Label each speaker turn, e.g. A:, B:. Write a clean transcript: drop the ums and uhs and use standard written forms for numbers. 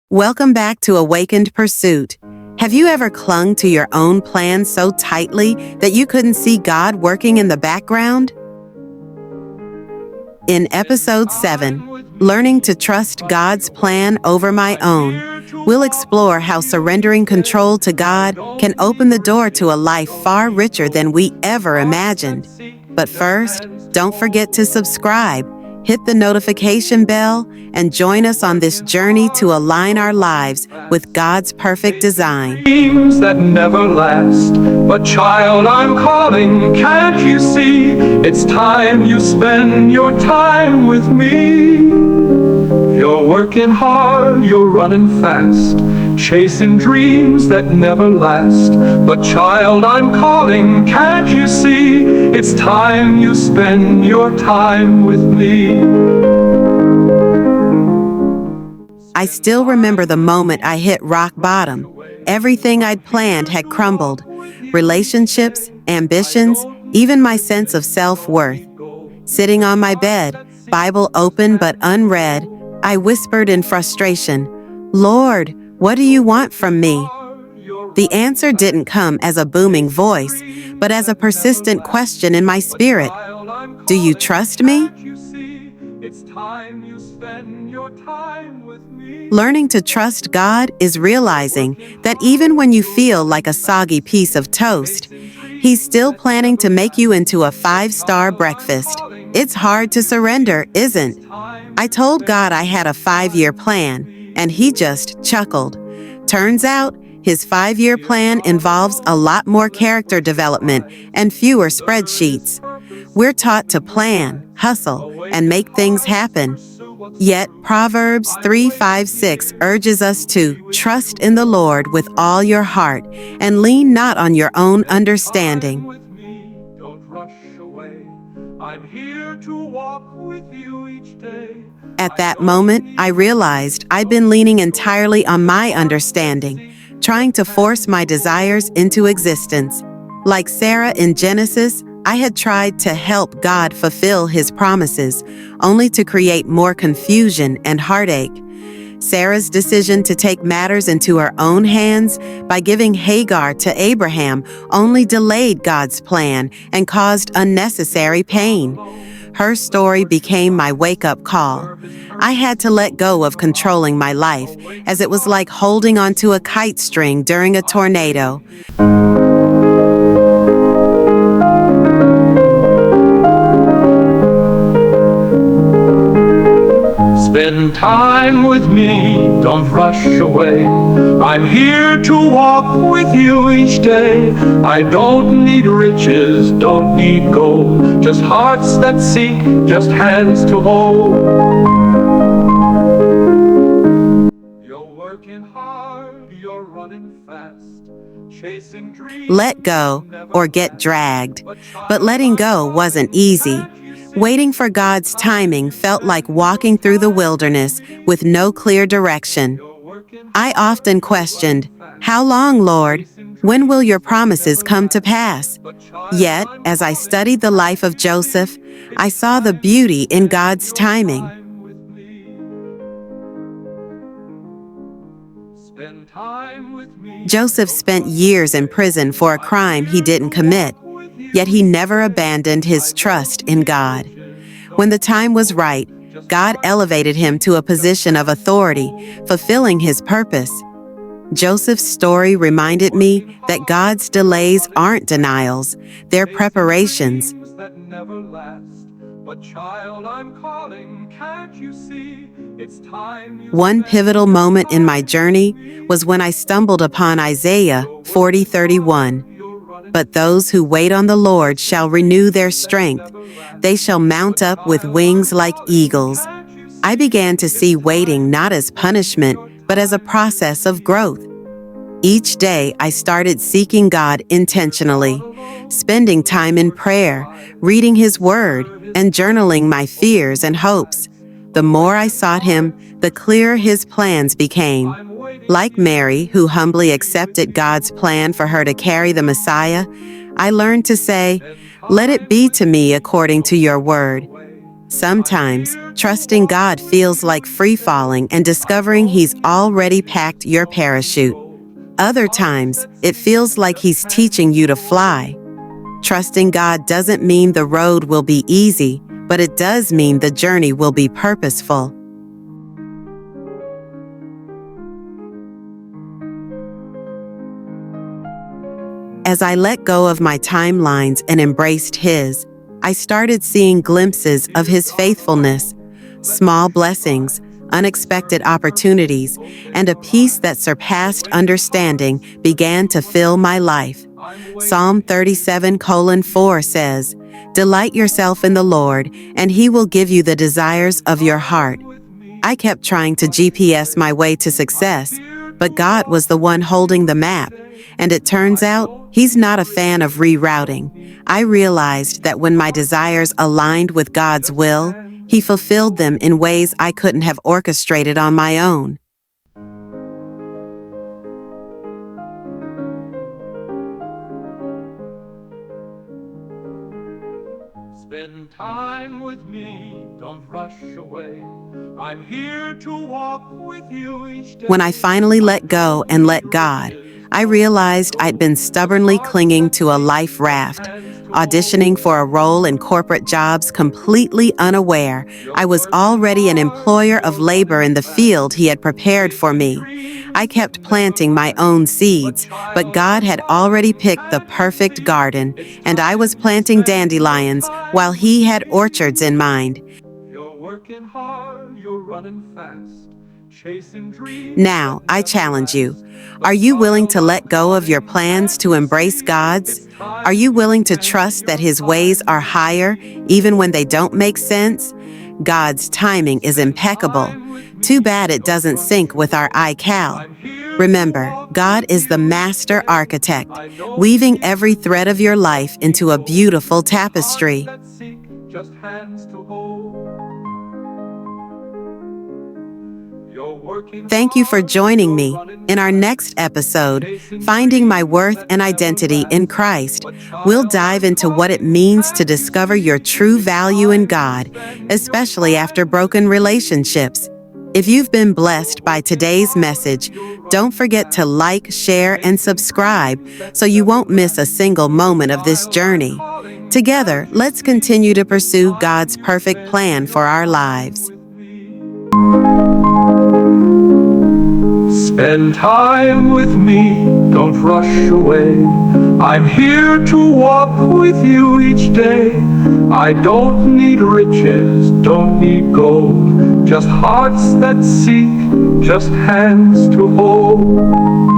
A: Welcome back to Awakened Pursuit. Have you ever clung to your own plan so tightly that you couldn't see God working in the background? In Episode 7, Learning to Trust God's Plan Over My Own, we'll explore how surrendering control to God can open the door to a life far richer than we ever imagined. But first, don't forget to subscribe, hit the notification bell, and join us on this journey to align our lives with God's perfect design.
B: Dreams that never last, but child, I'm calling, can't you see? It's time you spend your time with me. You're working hard, you're running fast, chasing dreams that never last. But child, I'm calling, can't you see? It's time you spend your time with me.
A: I still remember the moment I hit rock bottom. Everything I'd planned had crumbled. Relationships, ambitions, even my sense of self-worth. Sitting on my bed, Bible open but unread, I whispered in frustration, "Lord, what do you want from me?" The answer didn't come as a booming voice, but as a persistent question in my spirit. Do you trust me? Learning to trust God is realizing that even when you feel like a soggy piece of toast, He's still planning to make you into a 5-star breakfast. It's hard to surrender, isn't it? I told God I had a 5-year plan, and He just chuckled. Turns out, His 5-year plan involves a lot more character development and fewer spreadsheets. We're taught to plan, hustle, and make things happen. Yet, Proverbs 3:5-6 urges us to trust in the Lord with all your heart and lean not on your own understanding. At that moment, I realized I'd been leaning entirely on my understanding, trying to force my desires into existence. Like Sarah in Genesis, I had tried to help God fulfill His promises, only to create more confusion and heartache. Sarah's decision to take matters into her own hands by giving Hagar to Abraham only delayed God's plan and caused unnecessary pain. Her story became my wake-up call. I had to let go of controlling my life, as it was like holding onto a kite string during a tornado.
B: Spend time with me, don't rush away. I'm here to walk with you each day. I don't need riches, don't need gold, just hearts that seek, just hands to hold. You're working hard, you're running fast, chasing dreams.
A: Let go or get dragged. But letting go wasn't easy. Waiting for God's timing felt like walking through the wilderness with no clear direction. I often questioned, "How long, Lord? When will your promises come to pass?" Yet, as I studied the life of Joseph, I saw the beauty in God's timing. Joseph spent years in prison for a crime he didn't commit, yet he never abandoned his trust in God. When the time was right, God elevated him to a position of authority, fulfilling His purpose. Joseph's story reminded me that God's delays aren't denials, they're preparations. One pivotal moment in my journey was when I stumbled upon Isaiah 40:31. But those who wait on the Lord shall renew their strength. They shall mount up with wings like eagles. I began to see waiting not as punishment, but as a process of growth. Each day, I started seeking God intentionally, spending time in prayer, reading His Word, and journaling my fears and hopes. The more I sought Him, the clearer His plans became. Like Mary, who humbly accepted God's plan for her to carry the Messiah, I learned to say, "Let it be to me according to your word." Sometimes, trusting God feels like free falling and discovering He's already packed your parachute. Other times, it feels like He's teaching you to fly. Trusting God doesn't mean the road will be easy, but it does mean the journey will be purposeful. As I let go of my timelines and embraced His, I started seeing glimpses of His faithfulness, small blessings, unexpected opportunities, and a peace that surpassed understanding began to fill my life. Psalm 37:4 says, "Delight yourself in the Lord, and He will give you the desires of your heart." I kept trying to GPS my way to success, but God was the one holding the map, and it turns out He's not a fan of rerouting. I realized that when my desires aligned with God's will, He fulfilled them in ways I couldn't have orchestrated on my own.
B: Spend time with me, don't rush away. I'm here to walk with you each day.
A: When I finally let go and let God, I realized I'd been stubbornly clinging to a life raft, auditioning for a role in corporate jobs completely unaware I was already an employer of labor in the field He had prepared for me. I kept planting my own seeds, but God had already picked the perfect garden, and I was planting dandelions while He had orchards in mind.
B: You're working hard, you're running fast, chasing dreams.
A: Now, I challenge you. Are you willing to let go of your plans to embrace God's? Are you willing to trust that His ways are higher, even when they don't make sense? God's timing is impeccable. Too bad it doesn't sync with our iCal. Remember, God is the master architect, weaving every thread of your life into a beautiful tapestry.
B: Just hands to hold.
A: Thank you for joining me. In our next episode, Finding My Worth and Identity in Christ, we'll dive into what it means to discover your true value in God, especially after broken relationships. If you've been blessed by today's message, don't forget to like, share, and subscribe so you won't miss a single moment of this journey. Together, let's continue to pursue God's perfect plan for our lives.
B: Spend time with me, don't rush away. I'm here to walk with you each day. I don't need riches, don't need gold, just hearts that seek, just hands to hold.